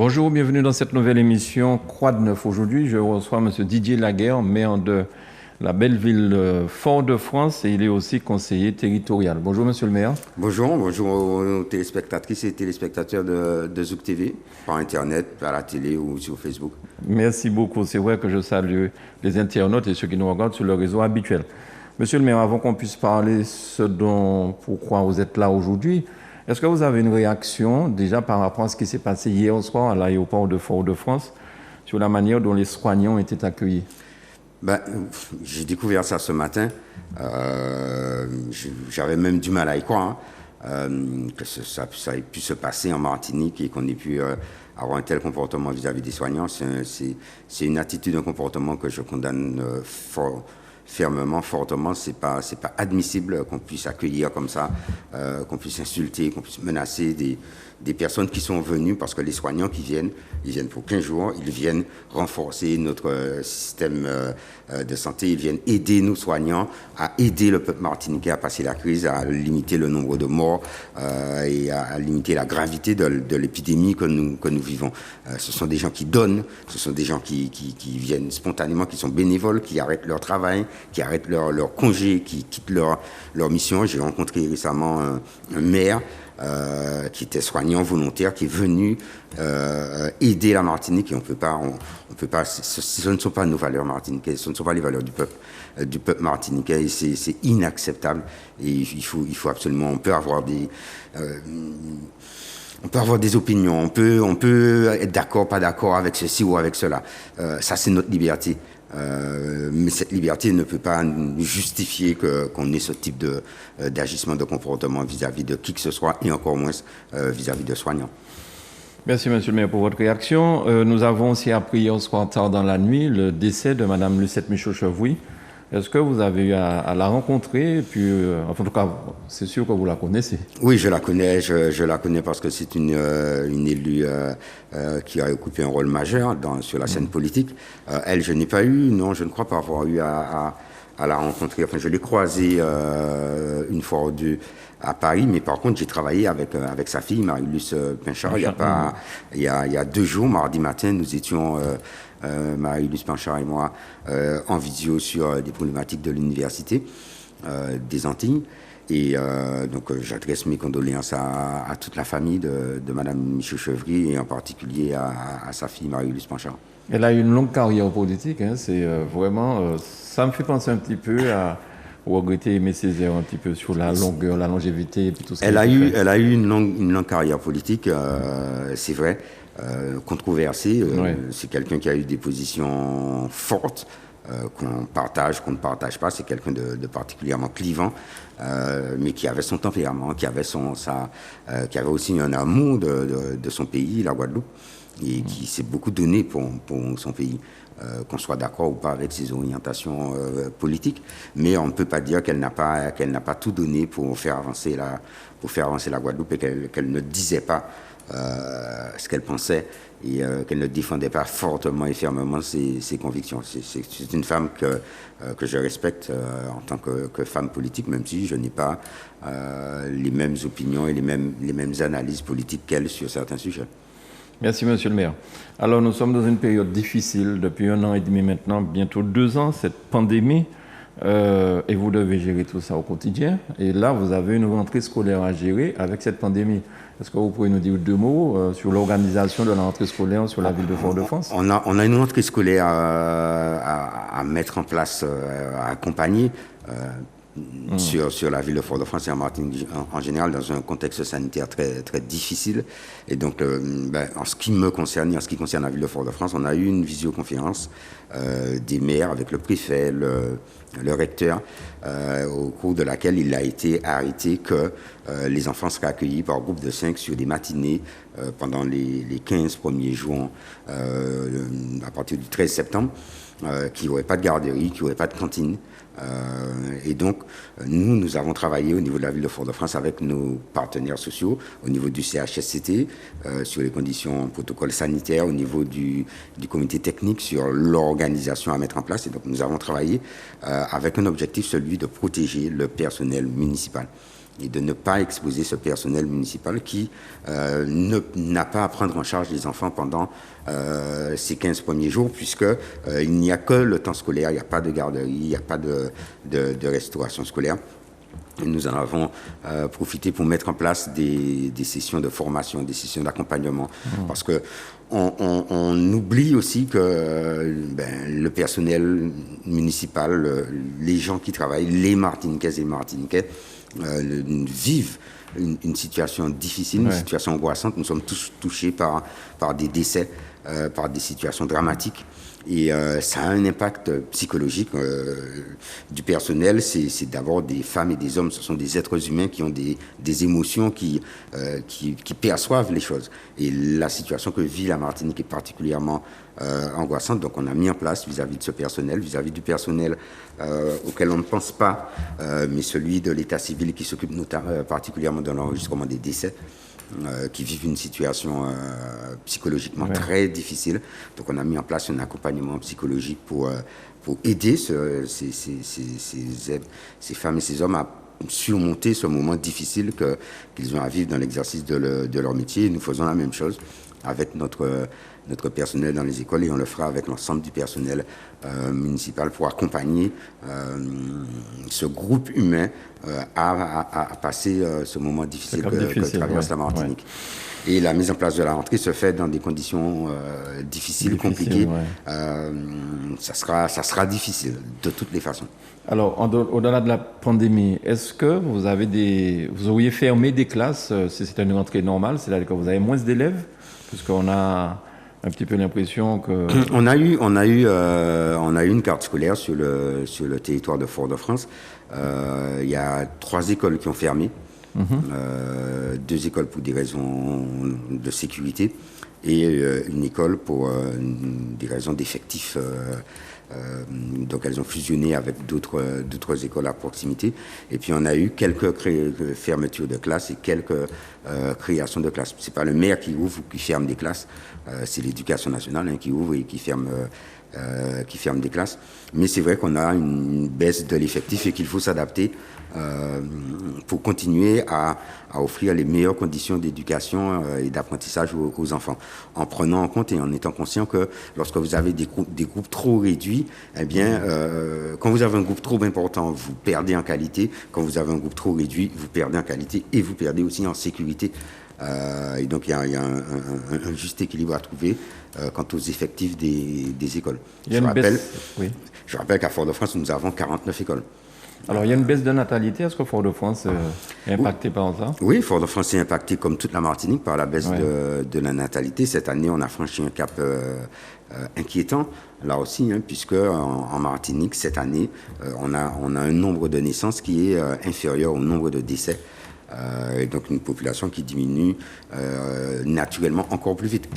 Bonjour, bienvenue dans cette nouvelle émission Croix de Neuf. Aujourd'hui, je reçois M. Didier Laguerre, maire de la belle ville Fort-de-France, et il est aussi conseiller territorial. Bonjour, monsieur le maire. Bonjour aux téléspectatrices et téléspectateurs de Zouk TV, par Internet, à la télé ou sur Facebook. Merci beaucoup. C'est vrai que je salue les internautes et ceux qui nous regardent sur le réseau habituel. Monsieur le maire, avant qu'on puisse parler pourquoi vous êtes là aujourd'hui, est-ce que vous avez une réaction déjà par rapport à ce qui s'est passé hier soir à l'aéroport de Fort-de-France sur la manière dont les soignants étaient accueillis? J'ai découvert ça ce matin. J'avais même du mal à y croire, que ça ait pu se passer en Martinique et qu'on ait pu avoir un tel comportement vis-à-vis des soignants. C'est une attitude, un comportement que je condamne fermement, fortement. C'est pas admissible qu'on puisse accueillir comme ça, qu'on puisse insulter, qu'on puisse menacer des personnes qui sont venues, parce que les soignants ils viennent pour 15 jours, ils viennent renforcer notre système de santé, ils viennent aider nos soignants à aider le peuple martiniquais à passer la crise, à limiter le nombre de morts et à limiter la gravité de l'épidémie que nous vivons. Ce sont des gens qui donnent, ce sont des gens qui viennent spontanément, qui sont bénévoles, qui arrêtent leur travail, qui arrêtent leur congé, qui quittent leur mission. J'ai rencontré récemment un maire qui était soignant volontaire, qui est venu aider la Martinique, et on peut pas, ce ne sont pas nos valeurs martiniquaises, ce ne sont pas les valeurs du peuple martiniquais, et c'est inacceptable. Et il faut absolument, on peut avoir des opinions, on peut être d'accord, pas d'accord avec ceci ou avec cela. Ça, c'est notre liberté. Mais cette liberté ne peut pas justifier qu'on ait ce type d'agissement, de comportement vis-à-vis de qui que ce soit, et encore moins vis-à-vis de soignants. Merci, monsieur le maire, pour votre réaction. Nous avons aussi appris hier soir tard dans la nuit le décès de Mme Lucette Michaud-Chevroui. Est-ce que vous avez eu à la rencontrer? Et puis, en tout cas, c'est sûr que vous la connaissez. Oui, je la connais. Je la connais parce que c'est une élue qui a occupé un rôle majeur sur la scène politique. Elle, je n'ai pas eu, non, je ne crois pas avoir eu à la rencontrer. Enfin, je l'ai croisée une fois ou deux à Paris, mais par contre, j'ai travaillé avec sa fille, Marie-Luce Pinchard, il y a 2 jours, mardi matin, nous étions... Marie-Luce Pinchard et moi en visio sur des problématiques de l'université des Antilles. Et donc j'adresse mes condoléances à toute la famille de Mme Michaud-Chevroui, et en particulier à sa fille Marie-Luce Pinchard. Elle a eu une longue carrière politique, c'est vraiment... ça me fait penser un petit peu au regretter Aimé Césaire, un petit peu sur la longueur, la longévité et puis tout ça. Elle a eu une longue carrière politique, c'est vrai. Controversé. C'est quelqu'un qui a eu des positions fortes, qu'on partage, qu'on ne partage pas. C'est quelqu'un de particulièrement clivant, mais qui avait son tempérament, qui avait aussi un amour de son pays, la Guadeloupe, et qui s'est beaucoup donné pour son pays. Qu'on soit d'accord ou pas avec ses orientations politiques, mais on ne peut pas dire qu'elle n'a pas tout donné pour faire avancer la Guadeloupe, et qu'elle ne disait pas ce qu'elle pensait, et qu'elle ne défendait pas fortement et fermement ses convictions. C'est une femme que je respecte en tant que femme politique, même si je n'ai pas les mêmes opinions et les mêmes analyses politiques qu'elle sur certains sujets. Merci, monsieur le maire. Alors, nous sommes dans une période difficile depuis 1 an et demi maintenant, bientôt 2 ans, cette pandémie, et vous devez gérer tout ça au quotidien. Et là, vous avez une rentrée scolaire à gérer avec cette pandémie. Est-ce que vous pouvez nous dire 2 mots sur l'organisation de la rentrée scolaire sur la ville de Fort-de-France? On a une rentrée scolaire à mettre en place, à accompagner sur la ville de Fort-de-France et en Martinique en général, dans un contexte sanitaire très, très difficile. Et donc, en ce qui me concerne, et en ce qui concerne la ville de Fort-de-France, on a eu une visioconférence des maires avec le préfet, le recteur, au cours de laquelle il a été arrêté que les enfants seraient accueillis par groupe de 5 sur des matinées pendant les 15 premiers jours, à partir du 13 septembre, qu'il n'y aurait pas de garderie, qu'il n'y aurait pas de cantine. Et donc, nous avons travaillé au niveau de la ville de Fort-de-France avec nos partenaires sociaux, au niveau du CHSCT, sur les conditions protocole sanitaire, au niveau du comité technique, sur l'organisation à mettre en place. Et donc, nous avons travaillé avec un objectif, celui de protéger le personnel municipal. et de ne pas exposer ce personnel municipal qui n'a pas à prendre en charge les enfants pendant ces 15 premiers jours, puisque il n'y a que le temps scolaire, il n'y a pas de garderie, il n'y a pas de restauration scolaire. Et nous en avons profité pour mettre en place des sessions de formation, des sessions d'accompagnement, parce que on oublie aussi que le personnel municipal, les gens qui travaillent, les Martiniquaises et Martiniquais, vivent une situation difficile, une situation angoissante. Nous sommes tous touchés par des décès, par des situations dramatiques. Et ça a un impact psychologique du personnel. C'est d'abord des femmes et des hommes. Ce sont des êtres humains qui ont des émotions, qui perçoivent les choses. Et la situation que vit la Martinique est particulièrement angoissante. Donc on a mis en place vis-à-vis de ce personnel, vis-à-vis du personnel auquel on ne pense pas, mais celui de l'état civil qui s'occupe particulièrement de l'enregistrement des décès, qui vivent une situation psychologiquement très difficile. Donc on a mis en place un accompagnement psychologique pour aider ces femmes et ces hommes à surmonter ce moment difficile qu'ils ont à vivre dans l'exercice de leur métier. Et nous faisons la même chose avec notre personnel dans les écoles, et on le fera avec l'ensemble du personnel municipal pour accompagner ce groupe humain à passer ce moment difficile que traverse la Martinique. Et la mise en place de la rentrée se fait dans des conditions difficiles, compliquées. Ça sera difficile de toutes les façons. Alors, au-delà de la pandémie, est-ce que vous auriez fermé des classes si c'était une rentrée normale, c'est-à-dire que vous avez moins d'élèves, puisqu'on a un petit peu l'impression que... On a eu une carte scolaire sur le territoire de Fort-de-France. Il y a 3 écoles qui ont fermé. 2 écoles pour des raisons de sécurité et une école pour des raisons d'effectifs. Donc elles ont fusionné avec d'autres écoles à proximité. Et puis on a eu quelques fermetures de classes et quelques créations de classes. C'est pas le maire qui ouvre ou qui ferme des classes, c'est l'Éducation nationale qui ouvre et qui ferme des classes. Mais c'est vrai qu'on a une baisse de l'effectif et qu'il faut s'adapter pour continuer à offrir les meilleures conditions d'éducation et d'apprentissage aux enfants, en prenant en compte et en étant conscient que lorsque vous avez des groupes trop réduits, eh bien, quand vous avez un groupe trop important, vous perdez en qualité. Quand vous avez un groupe trop réduit, vous perdez en qualité et vous perdez aussi en sécurité. Et donc, il y a un juste équilibre à trouver quant aux effectifs des écoles. Je rappelle qu'à Fort-de-France, nous avons 49 écoles. Alors, il y a une baisse de natalité. Est-ce que Fort-de-France est impacté par ça? Oui, Fort-de-France est impacté, comme toute la Martinique, par la baisse de la natalité. Cette année, on a franchi un cap inquiétant, là aussi, puisque en Martinique, cette année, on a un nombre de naissances qui est inférieur au nombre de décès. Et donc une population qui diminue naturellement encore plus vite.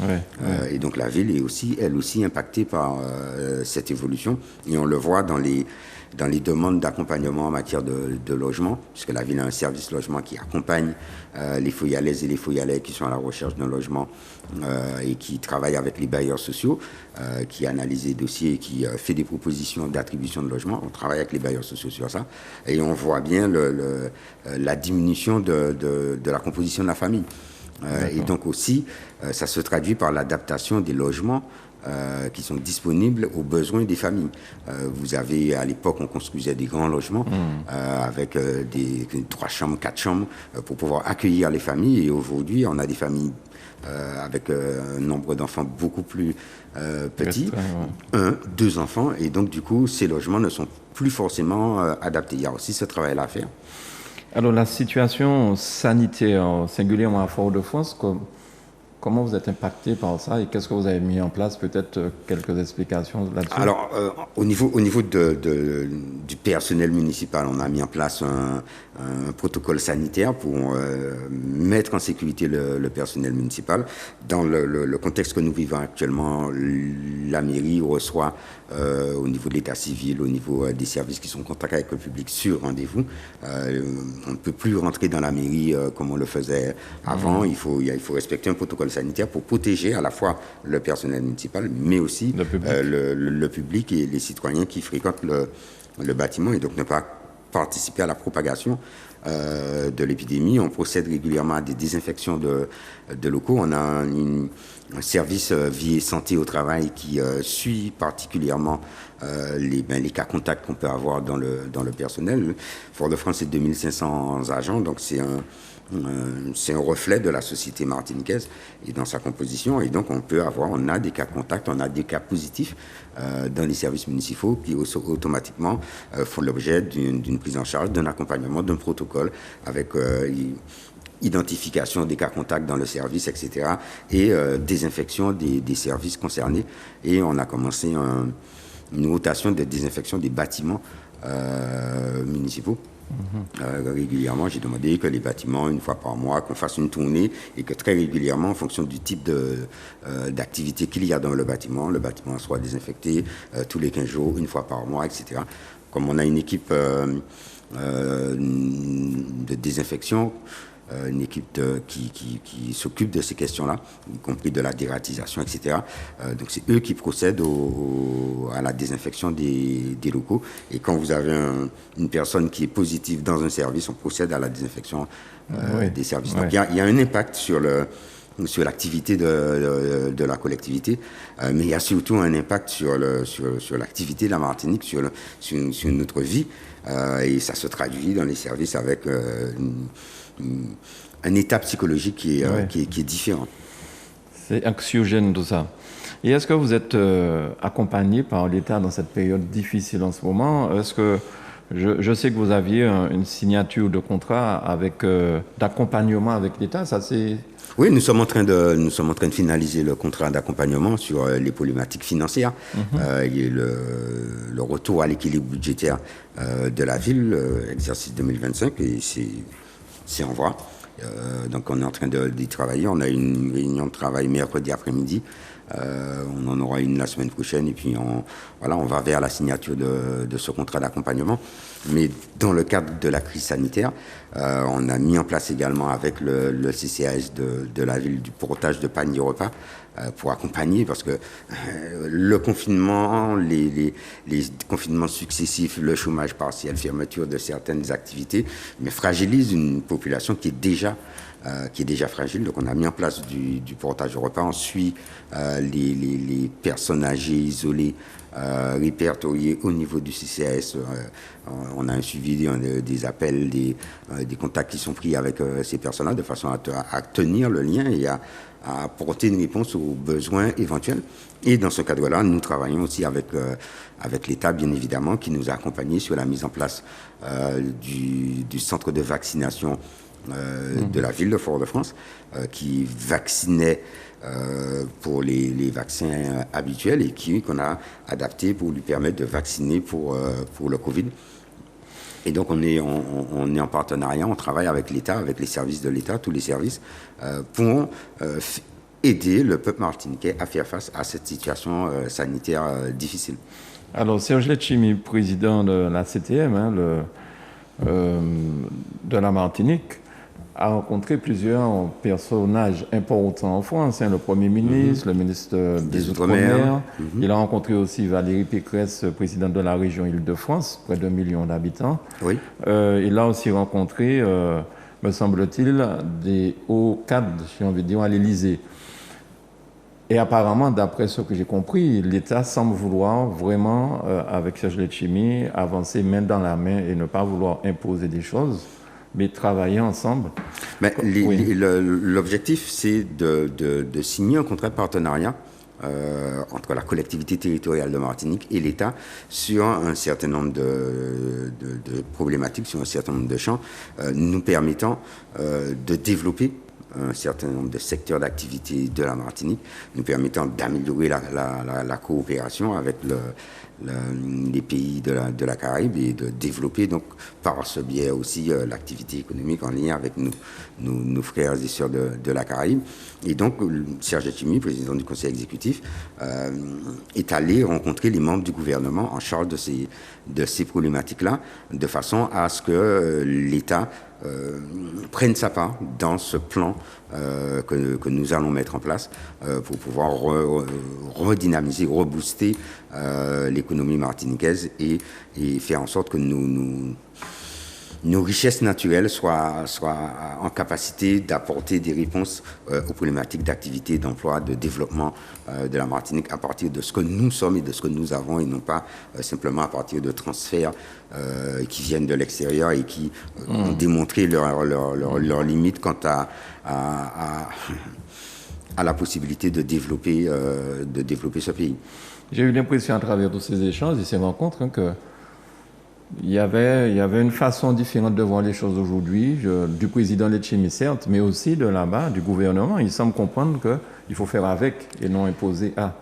Et donc la ville est elle aussi impactée par cette évolution. Et on le voit dans les demandes d'accompagnement en matière de logement, puisque la ville a un service logement qui accompagne les Foyalaises et les Foyalais qui sont à la recherche d'un logement et qui travaille avec les bailleurs sociaux, qui analyse les dossiers et qui fait des propositions d'attribution de logement. On travaille avec les bailleurs sociaux sur ça. Et on voit bien la diminution de la composition de la famille. Et donc aussi, ça se traduit par l'adaptation des logements qui sont disponibles aux besoins des familles. Vous avez, à l'époque, on construisait des grands logements avec 3 chambres, 4 chambres pour pouvoir accueillir les familles. Et aujourd'hui, on a des familles avec un nombre d'enfants beaucoup plus petit, 1, 2 enfants, et donc du coup ces logements ne sont plus forcément adaptés. Il y a aussi ce travail à faire. Alors la situation sanitaire, singulièrement à Fort-de-France, comment vous êtes impacté par ça et qu'est-ce que vous avez mis en place? Peut-être quelques explications là-dessus. Alors, au niveau du personnel municipal, on a mis en place un protocole sanitaire pour mettre en sécurité le personnel municipal. Dans le contexte que nous vivons actuellement, la mairie reçoit au niveau de l'état civil, au niveau des services qui sont en contact avec le public sur rendez-vous. On ne peut plus rentrer dans la mairie comme on le faisait avant. Il faut respecter un protocole sanitaire pour protéger à la fois le personnel municipal, mais aussi le public et les citoyens qui fréquentent le bâtiment, et donc ne pas participer à la propagation de l'épidémie. On procède régulièrement à des désinfections de locaux. On a un service vie et santé au travail qui suit particulièrement les cas contacts qu'on peut avoir dans le personnel. Fort-de-France, c'est 2500 agents, donc c'est un reflet de la société martiniquaise et dans sa composition. Et donc, on a des cas contacts, on a des cas positifs dans les services municipaux qui automatiquement font l'objet d'une prise en charge, d'un accompagnement, d'un protocole avec identification des cas contacts dans le service, etc. et désinfection des services concernés. Et on a commencé une rotation de désinfection des bâtiments municipaux. Régulièrement, j'ai demandé que les bâtiments, une fois par mois, qu'on fasse une tournée et que très régulièrement, en fonction du type d'activité qu'il y a dans le bâtiment soit désinfecté tous les 15 jours, une fois par mois, etc. Comme on a une équipe de désinfection, une équipe qui s'occupe de ces questions-là, y compris de la dératisation, etc. Donc c'est eux qui procèdent à la désinfection des locaux. Et quand vous avez une personne qui est positive dans un service, on procède à la désinfection des services. Donc il y a un impact sur l'activité de la collectivité, mais il y a surtout un impact sur l'activité de la Martinique, sur notre vie, et ça se traduit dans les services avec un état psychologique qui est différent. C'est anxiogène tout ça. Et est-ce que vous êtes accompagné par l'État dans cette période difficile en ce moment? Est-ce que je sais que vous aviez une signature de contrat d'accompagnement avec l'État, ça c'est... Oui, nous sommes en train de finaliser le contrat d'accompagnement sur les problématiques financières et le retour à l'équilibre budgétaire de la ville, exercice 2025, et c'est en voie. Donc on est en train d'y travailler. On a une réunion de travail mercredi après-midi. On en aura une la semaine prochaine et puis on va vers la signature de ce contrat d'accompagnement. Mais dans le cadre de la crise sanitaire, on a mis en place également avec le CCAS de la ville du portage de paniers repas pour accompagner, parce que le confinement, les confinements successifs, le chômage partiel, fermeture de certaines activités, mais fragilise une population qui est déjà fragile. Donc on a mis en place du portage de repas. On suit les personnes âgées isolées répertoriées au niveau du CCAS. On a un suivi des appels, des contacts qui sont pris avec ces personnes-là de façon à tenir le lien et à apporter une réponse aux besoins éventuels. Et dans ce cadre-là, nous travaillons aussi avec l'État, bien évidemment, qui nous a accompagnés sur la mise en place du centre de vaccination de la ville de Fort-de-France, qui vaccinait pour les vaccins habituels et qu'on a adapté pour lui permettre de vacciner pour le Covid. Et donc on est en partenariat, on travaille avec l'État, avec les services de l'État, tous les services, pour aider le peuple martiniquais à faire face à cette situation sanitaire difficile. Alors Serge Letchimy, président de la CTM, de la Martinique, a rencontré plusieurs personnages importants en France, le Premier ministre, le ministre des Outre-mer. Il a rencontré aussi Valérie Pécresse, présidente de la région Île-de-France, près d'1 million d'habitants. Oui. Il a aussi rencontré, me semble-t-il, des hauts cadres, j'ai envie de dire, à l'Élysée. Et apparemment, d'après ce que j'ai compris, l'État semble vouloir vraiment, avec Serge Letchimy, avancer main dans la main et ne pas vouloir imposer des choses, mais travailler ensemble. Mais l'objectif, c'est de signer un contrat de partenariat entre la collectivité territoriale de Martinique et l'État sur un certain nombre de problématiques, sur un certain nombre de champs, nous permettant de développer un certain nombre de secteurs d'activité de la Martinique, nous permettant d'améliorer la coopération avec les pays de la Caraïbe et de développer donc par ce biais aussi l'activité économique en lien avec nos frères et sœurs de la Caraïbe. Et donc Serge Letchimy, président du conseil exécutif, est allé rencontrer les membres du gouvernement en charge de ces problématiques-là, de façon à ce que l'État prenne sa part dans ce plan que nous allons mettre en place pour pouvoir redynamiser, rebooster l'économie martiniquaise et faire en sorte que nous nos richesses naturelles soient en capacité d'apporter des réponses aux problématiques d'activité, d'emploi, de développement de la Martinique à partir de ce que nous sommes et de ce que nous avons, et non pas simplement à partir de transferts qui viennent de l'extérieur et qui ont démontré leurs limites quant à la possibilité de développer ce pays. J'ai eu l'impression à travers tous ces échanges et ces rencontres qu'il y avait une façon différente de voir les choses aujourd'hui, du président Letchimy certes, mais aussi de là-bas, du gouvernement. Il semble comprendre qu'il faut faire avec et non imposer à.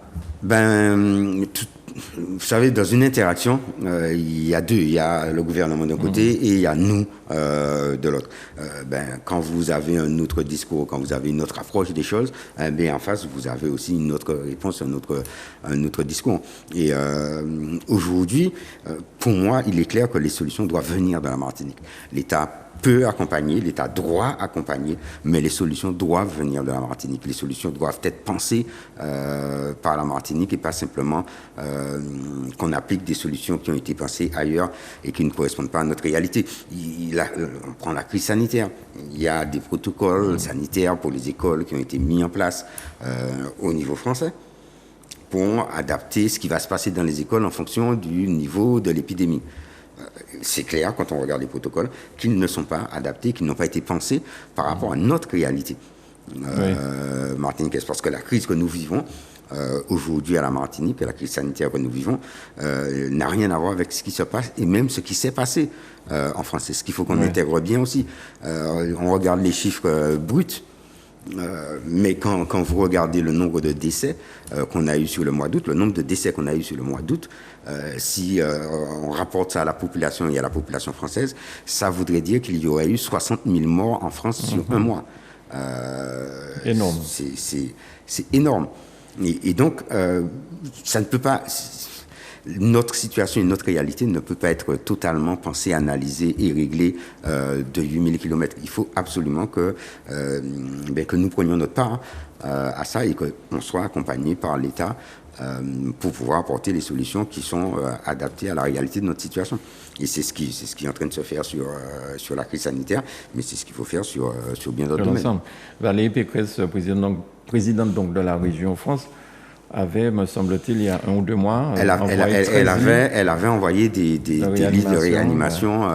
Vous savez, dans une interaction, il y a deux. Il y a le gouvernement d'un côté et il y a nous de l'autre. Quand vous avez un autre discours, quand vous avez une autre approche des choses, en face, vous avez aussi une autre réponse, un autre discours. Et aujourd'hui, pour moi, il est clair que les solutions doivent venir de la Martinique. L'État peut accompagner, l'État doit accompagner, mais les solutions doivent venir de la Martinique. Les solutions doivent être pensées par la Martinique et pas simplement qu'on applique des solutions qui ont été pensées ailleurs et qui ne correspondent pas à notre réalité. On prend la crise sanitaire. Il y a des protocoles sanitaires pour les écoles qui ont été mis en place au niveau français pour adapter ce qui va se passer dans les écoles en fonction du niveau de l'épidémie. C'est clair, quand on regarde les protocoles, qu'ils ne sont pas adaptés, qu'ils n'ont pas été pensés par rapport à notre réalité martiniquaise. Parce que la crise que nous vivons aujourd'hui à la Martinique, la crise sanitaire que nous vivons, n'a rien à voir avec ce qui se passe et même ce qui s'est passé en France. C'est ce qu'il faut qu'on intègre bien aussi. On regarde les chiffres bruts. Mais quand vous regardez le nombre de décès qu'on a eu sur le mois d'août, le nombre de décès qu'on a eu sur le mois d'août, si on rapporte ça à la population et à la population française, ça voudrait dire qu'il y aurait eu 60 000 morts en France sur un mois. Énorme. C'est énorme. Et donc, ça ne peut pas... Notre situation et notre réalité ne peut pas être totalement pensée, analysée et réglée de 8000 km. Il faut absolument que nous prenions notre part à ça et qu'on soit accompagné par l'État pour pouvoir apporter les solutions qui sont adaptées à la réalité de notre situation. Et c'est ce qui est en train de se faire sur la crise sanitaire, mais c'est ce qu'il faut faire sur bien d'autres domaines. Valérie Pécresse, présidente donc de la région France, avait, me semble-t-il, il y a 1 ou 2 mois... Elle avait envoyé des listes de réanimation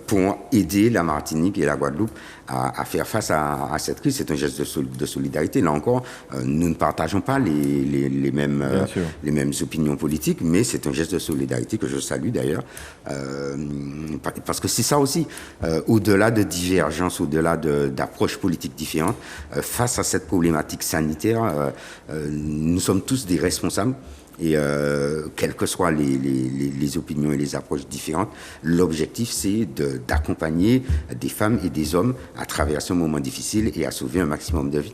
pour aider la Martinique et la Guadeloupe à faire face à cette crise. C'est un geste de solidarité. Là encore, nous ne partageons pas les mêmes opinions politiques, mais c'est un geste de solidarité que je salue d'ailleurs. Parce que c'est ça aussi, au-delà de divergences, au-delà d'approches politiques différentes, face à cette problématique sanitaire, nous sommes tous des responsables. Et quelles que soient les opinions et les approches différentes, l'objectif c'est d'accompagner des femmes et des hommes à travers ce moment difficile et à sauver un maximum de vies.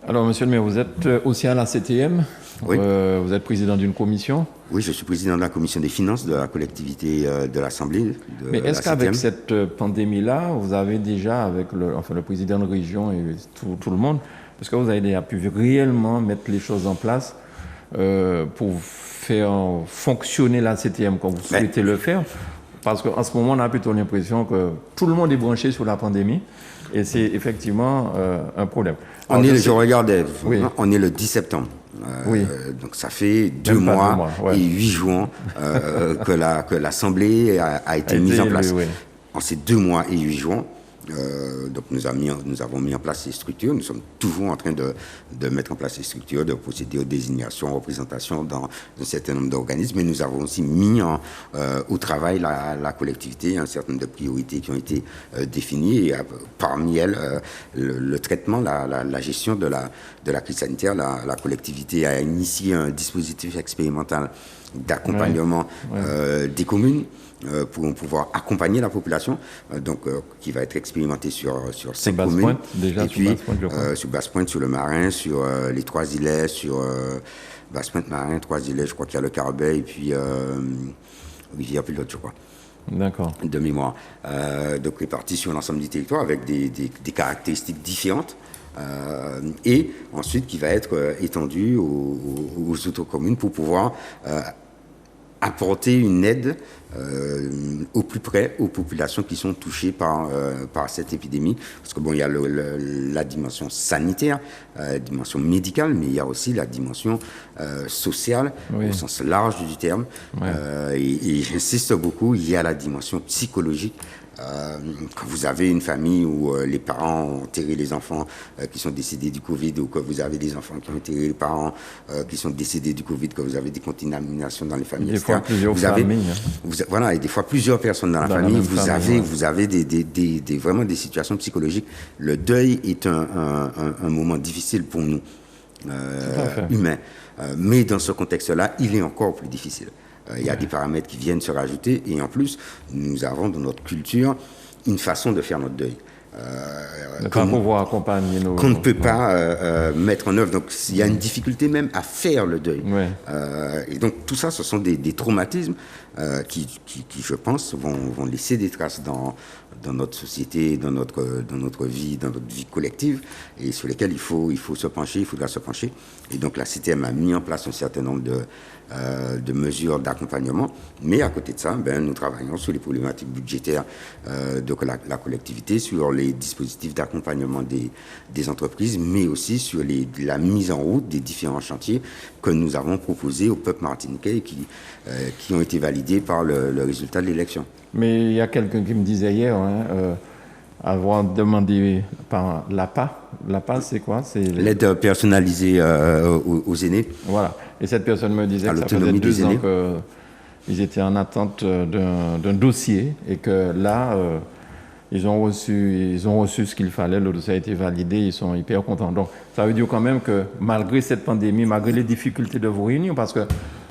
Alors, monsieur le maire, vous êtes aussi à la CTM. Oui. Vous êtes président d'une commission. Oui, je suis président de la commission des finances de la collectivité de l'Assemblée. Mais est-ce qu'avec cette pandémie-là, vous avez déjà, avec le président de région et tout le monde, est-ce que vous avez déjà pu réellement mettre les choses en place pour faire fonctionner la CTM comme vous souhaitez le faire? Parce qu'en ce moment, on a plutôt l'impression que tout le monde est branché sur la pandémie et c'est effectivement un problème. Alors, on est le 10 septembre. Donc ça fait 2 mois et 8 jours que l'Assemblée a été mise en place. En ces 2 mois et 8 jours, donc nous avons mis en place ces structures. Nous sommes toujours en train de mettre en place ces structures, de procéder aux désignations, aux représentations dans un certain nombre d'organismes. Mais nous avons aussi mis au travail la collectivité, un certain nombre de priorités qui ont été définies. Et parmi elles, le traitement, la gestion de la crise sanitaire. La collectivité a initié un dispositif expérimental d'accompagnement des communes pour pouvoir accompagner la population, qui va être expérimenté sur 5 communes. Déjà et puis sur Basse-Pointe, sur le Marin, sur les 3 îlets, sur Basse-Pointe, Marin, 3 îlets, je crois qu'il y a le Carbet et puis Rivière-Pilote, je crois. D'accord. De mémoire. Donc répartis sur l'ensemble du territoire avec des caractéristiques différentes. Et ensuite qui va être étendu aux autres communes pour pouvoir apporter une aide au plus près aux populations qui sont touchées par cette épidémie. Parce que bon, il y a la dimension sanitaire, la dimension médicale, mais il y a aussi la dimension sociale, au sens large du terme. Et j'insiste beaucoup, il y a la dimension psychologique. Quand vous avez une famille où les parents ont enterré les enfants qui sont décédés du Covid, ou que vous avez des enfants qui ont enterré les parents qui sont décédés du Covid, que vous avez des contaminations dans les familles, des fois plusieurs familles. Voilà, et des fois plusieurs personnes dans la famille, vous avez vraiment des situations psychologiques. Le deuil est un moment difficile pour nous, humains. Mais dans ce contexte-là, il est encore plus difficile. Il y a des paramètres qui viennent se rajouter, et en plus, nous avons dans notre culture une façon de faire notre deuil. Pouvoir accompagner nos... Qu'on ne peut pas mettre en œuvre. Donc, il y a une difficulté même à faire le deuil. Et donc, tout ça, ce sont des traumatismes qui, je pense, vont laisser des traces dans notre société, dans notre vie collective, et sur lesquels il faudra se pencher. Et donc, la CTM a mis en place un certain nombre de mesures d'accompagnement, mais à côté de ça, nous travaillons sur les problématiques budgétaires de la collectivité, sur les dispositifs d'accompagnement des entreprises, mais aussi sur la mise en route des différents chantiers que nous avons proposés au peuple martiniquais et qui ont été validés par le résultat de l'élection. Mais il y a quelqu'un qui me disait hier, avoir demandé par l'APA. L'APA, c'est quoi? C'est l'aide personnalisée aux aînés. Voilà. Et cette personne me disait que ça faisait 2 ans qu'ils étaient en attente d'un dossier, et que là, ils ont reçu ce qu'il fallait, le dossier a été validé, ils sont hyper contents. Donc, ça veut dire quand même que malgré cette pandémie, malgré les difficultés de vos réunions, parce que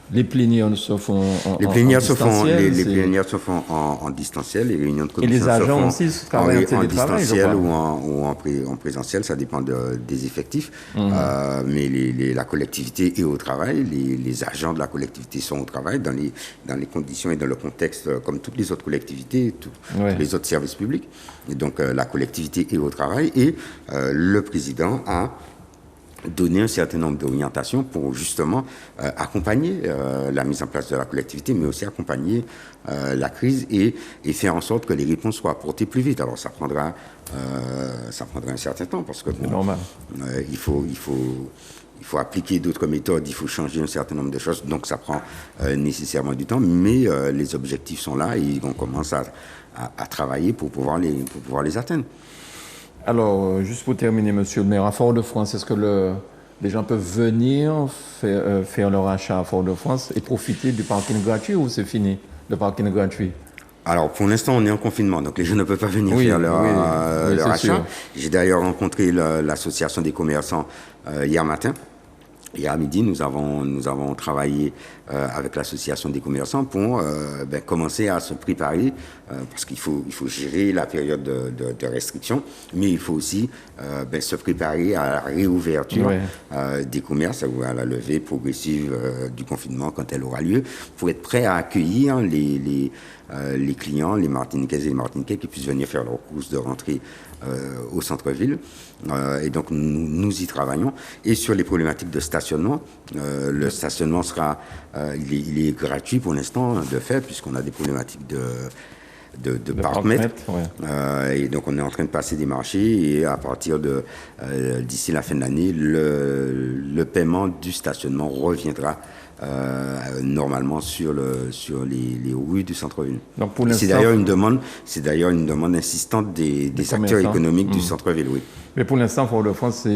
les plénières se font en distanciel. Les plénières se font en distanciel, les réunions de commission et les agents aussi travaillent en distanciel ou en présentiel, ça dépend des effectifs. Mais la collectivité est au travail, les agents de la collectivité sont au travail dans les conditions et dans le contexte comme toutes les autres collectivités, tous les autres services publics. Et donc la collectivité est au travail, et le président a donner un certain nombre d'orientations pour justement accompagner la mise en place de la collectivité, mais aussi accompagner la crise et faire en sorte que les réponses soient apportées plus vite. Alors ça prendra un certain temps, parce que normal. Il faut appliquer d'autres méthodes, il faut changer un certain nombre de choses, donc ça prend nécessairement du temps, mais les objectifs sont là et on commence à travailler pour pouvoir les atteindre. Alors, juste pour terminer, monsieur le maire, à Fort-de-France, est-ce que les gens peuvent venir faire leur achat à Fort-de-France et profiter du parking gratuit, ou c'est fini, le parking gratuit? Alors, pour l'instant, on est en confinement, donc les gens ne peuvent pas venir faire leur achat. Sûr. J'ai d'ailleurs rencontré l'association des commerçants hier matin. Hier à midi, nous avons travaillé avec l'association des commerçants pour commencer à se préparer, parce qu'il faut gérer la période de restriction, mais il faut aussi se préparer à la réouverture des commerces, ou à la levée progressive du confinement quand elle aura lieu, pour être prêt à accueillir les clients, les Martiniquaises et les Martiniquais qui puissent venir faire leur course de rentrée au centre-ville. Et donc nous y travaillons. Et sur les problématiques de stationnement, le stationnement il est gratuit pour l'instant, de fait, puisqu'on a des problématiques de parc-mètre. Et donc on est en train de passer des marchés, et à partir d'ici la fin de l'année, le paiement du stationnement reviendra normalement sur les rues du centre-ville. C'est d'ailleurs une demande insistante des acteurs économiques du centre-ville, oui. Mais pour l'instant, Fort-de-France,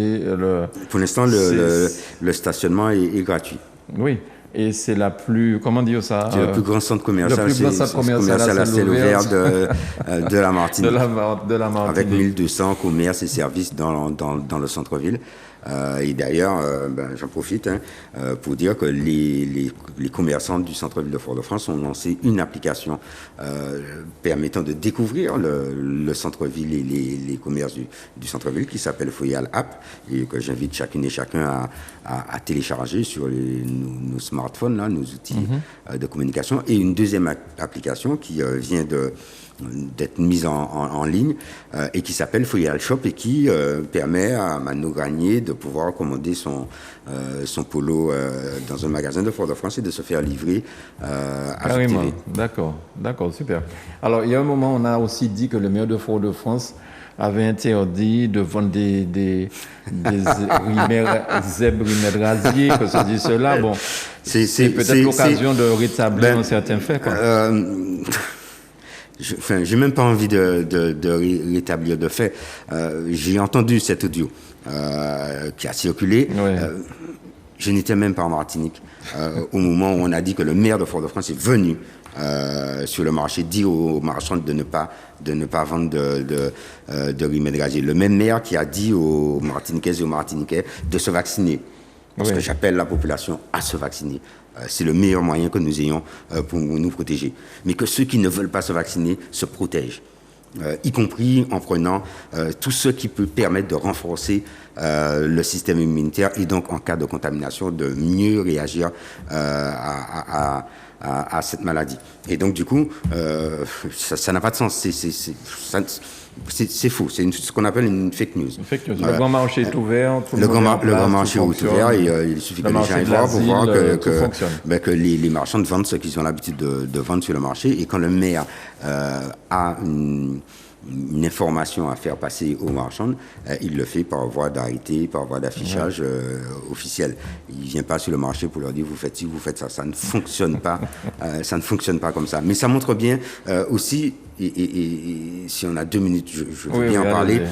pour l'instant, le stationnement est gratuit. Oui. Et c'est la plus, comment dire ça? C'est le plus grand centre commercial, à ciel ouvert de la Martinique. de la Martinique. Avec 1200 commerces et services dans le centre-ville. Et d'ailleurs, j'en profite pour dire que les commerçants du centre-ville de Fort-de-France ont lancé une application permettant de découvrir le centre-ville et les commerces du centre-ville, qui s'appelle Foyal App, et que j'invite chacune et chacun à télécharger sur nos smartphones, nos outils de communication. Et une deuxième application qui vient d'être mise en ligne et qui s'appelle Foyal Shop et qui permet à Mano Granier de pouvoir commander son polo dans un magasin de Fort-de-France et de se faire livrer à Carrément. TV. D'accord, super. Alors, il y a un moment, on a aussi dit que le maire de Fort-de-France avait interdit de vendre des zèbres rasiers, que ceci, cela. Bon, c'est peut-être l'occasion de rétablir un certain fait, quoi. J'ai même pas envie de rétablir de fait. J'ai entendu cet audio qui a circulé. Ouais. Je n'étais même pas en Martinique au moment où on a dit que le maire de Fort-de-France est venu sur le marché dire aux marchands de ne pas vendre de remèdes rasiers. Le même maire qui a dit aux Martiniquaises et aux Martiniquais de se vacciner. Parce que j'appelle la population à se vacciner. C'est le meilleur moyen que nous ayons pour nous protéger. Mais que ceux qui ne veulent pas se vacciner se protègent. Y compris en prenant tout ce qui peut permettre de renforcer le système immunitaire et donc en cas de contamination de mieux réagir à cette maladie. Et donc du coup, ça n'a pas de sens. C'est faux. C'est ce qu'on appelle une fake news. Le grand marché est ouvert. Le grand marché est ouvert. Et, il suffit que les gens aillent voir pour voir que les marchands vendent ce qu'ils ont l'habitude de vendre sur le marché. Et quand le maire a une information à faire passer aux marchands, il le fait par voie d'arrêté, par voie d'affichage officiel. Il ne vient pas sur le marché pour leur dire vous faites ci, vous faites ça. Ça ne fonctionne pas. Ça ne fonctionne pas comme ça. Mais ça montre bien aussi, et si on a 2 minutes, je veux bien en parler.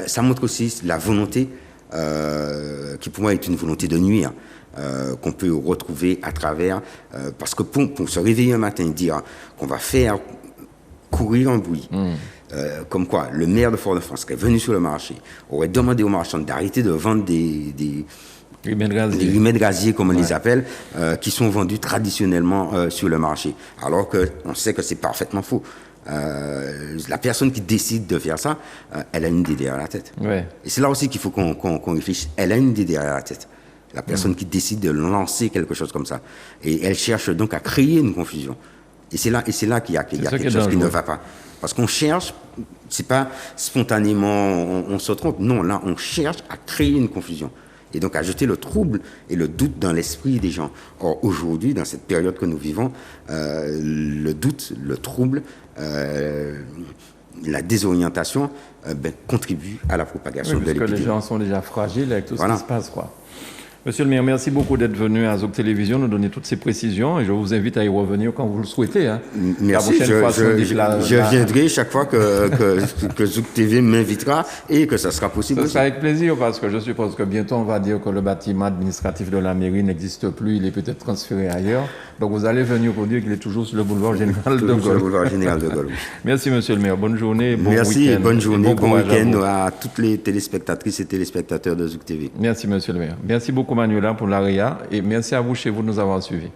Ça montre aussi la volonté, qui pour moi est une volonté de nuire, qu'on peut retrouver à travers. Parce que pour se réveiller un matin et dire qu'on va faire courir un bruit, comme quoi le maire de Fort-de-France qui est venu sur le marché aurait demandé aux marchands d'arrêter de vendre des remèdes rasiers, comme on les appelle, qui sont vendus traditionnellement sur le marché. Alors qu'on sait que c'est parfaitement faux. La personne qui décide de faire ça, elle a une idée derrière la tête. Et c'est là aussi qu'il faut qu'on réfléchisse. Elle a une idée derrière la tête. La personne qui décide de lancer quelque chose comme ça. Et elle cherche donc à créer une confusion. Et c'est là qu'il y a quelque chose qui ne va pas. Parce qu'on cherche, c'est pas spontanément on se trompe. Non, là, on cherche à créer une confusion. Et donc à jeter le trouble et le doute dans l'esprit des gens. Or, aujourd'hui, dans cette période que nous vivons, le doute, le trouble, la désorientation contribuent à la propagation de l'épidémie. Parce que les gens sont déjà fragiles avec tout ce qui se passe, quoi. Monsieur le maire, merci beaucoup d'être venu à Zouk Télévision nous donner toutes ces précisions et je vous invite à y revenir quand vous le souhaitez. Hein. Merci, je viendrai chaque fois que Zouk TV m'invitera et que ça sera possible. Ce sera avec plaisir parce que je suppose que bientôt on va dire que le bâtiment administratif de la mairie n'existe plus, il est peut-être transféré ailleurs. Donc vous allez venir pour dire qu'il est toujours sur le boulevard Général de Gaulle. Sur le boulevard Général de Gaulle. Merci monsieur le maire, bonne journée, bon merci week-end. Merci, bonne journée, bon week-end à toutes les téléspectatrices et téléspectateurs de Zouk TV. Merci monsieur le maire. Merci beaucoup Manuela pour l'AREA et merci à vous chez vous de nous avoir suivis.